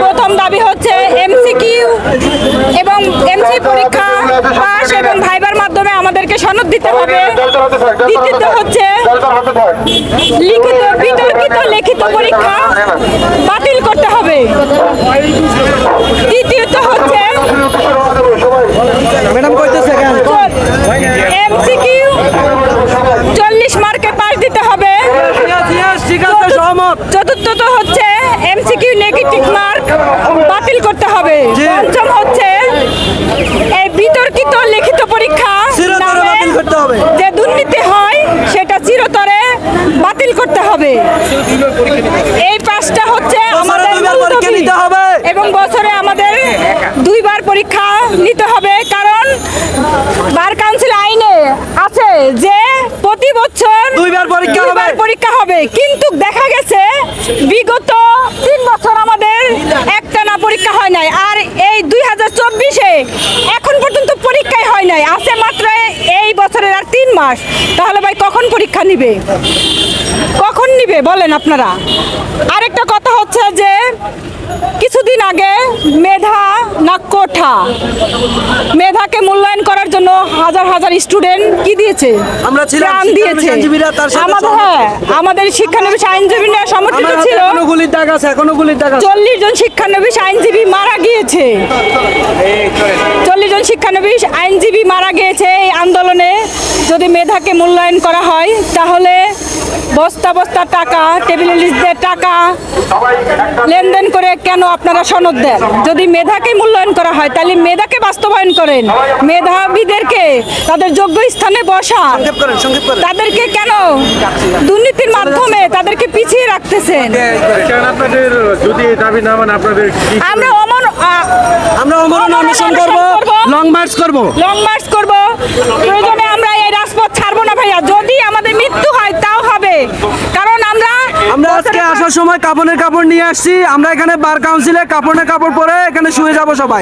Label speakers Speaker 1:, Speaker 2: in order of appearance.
Speaker 1: প্রথম দাবি হচ্ছে এমসিকিউ এবং এমসি পরীক্ষা পাস এবং ভাইবার মাধ্যমে আমাদেরকে সনদ দিতে হবে। দ্বিতীয়ত হচ্ছে লিখিত বিতর্কিত লিখিত পরীক্ষা বাতিল করতে হবে। তৃতীয়ত হচ্ছে
Speaker 2: ম্যাডাম কইতেছে কেন
Speaker 1: এমসিকিউ 40 মার্কে পাস দিতে হবে।
Speaker 2: ঠিক আছে সহমত।
Speaker 1: চতুর্থত হচ্ছে এমসিকিউ নেগেটিভ মার্ক বাতিল করতে হবে। পঞ্চম হচ্ছে এই বিতর্কিত লিখিত পরীক্ষা
Speaker 2: চিরতরে বাতিল করতে হবে।
Speaker 1: যে দুর্নীতি হয় সেটা চিরতরে বাতিল করতে হবে। এই পাঁচটা হচ্ছে আমাদের
Speaker 2: দুইবার পরীক্ষা নিতে হবে
Speaker 1: এবং বছরে আমাদের 2 বার পরীক্ষা নিতে হবে। কারণ বার কাউন্সিল আইনে আছে যে প্রতি বছর
Speaker 2: 2 বার
Speaker 1: পরীক্ষা হবে, কিন্তু দেখা গেছে বিগত 3 বছর আমাদের একটানা পরীক্ষা হয় নাই। আর এই 2024-এ এখন পর্যন্ত পরীক্ষাই হয় নাই, আছে মাত্র এই বছরের আর 3 মাস। তাহলে ভাই কখন পরীক্ষা নিবে, কখন নিবে বলেন আপনারা? আরেকটা কথা হচ্ছে যে কিছুদিন আগে মেধা না কোঠা, মেধাকে মূল্যায়ন করার জন্য হাজার হাজার স্টুডেন্ট কি দিয়েছে,
Speaker 2: আমরা ছিলাম
Speaker 1: প্রাণ দিয়েছে। আমাদের শিক্ষানবিশ আইনজীবীরা সমর্থিত ছিল।
Speaker 2: এখনো গুলির দাগ আছে, এখনো গুলির দাগ আছে।
Speaker 1: 40 জন শিক্ষানবিশ আইনজীবী মারা গিয়েছে। 40 জন শিক্ষানবিশ আইনজীবী মারা গিয়েছে এই আন্দোলনে। যদি মেধাকে মূল্যায়ন করা হয় তাহলে বস্তা বস্তা টাকা, টেবিলে লিস্টদের টাকা লেনদেন করে কেন আপনারা সনদ দেন? যদি মেধাকে মূল্যায়ন করা হয় তাহলে মেধাকে বাস্তবায়ন করেন, মেধাবীদেরকে তাদের যোগ্য স্থানে বসান। তাদেরকে কেন দুর্নীতির মাধ্যমে তাদেরকে পিছিয়ে রাখতেছেন?
Speaker 3: আপনাদের যদি দাবি না মানে আপনাদের
Speaker 1: আমরা
Speaker 2: অমরণ অনশন করব, লং মার্চ করব।
Speaker 1: প্রয়োজনে আমরা এই রাজপথ ছাড়বো না ভাইয়া। যদি আমাদের মৃত্যু হয় তাও হবে, কারণ আমরা
Speaker 2: আজকে আসার সময় কাপড়ের কাপড় নিয়ে আসছি। আমরা এখানে বার কাউন্সিলে কাপড়ের কাপড় পরে এখানে শুয়ে যাব সবাই।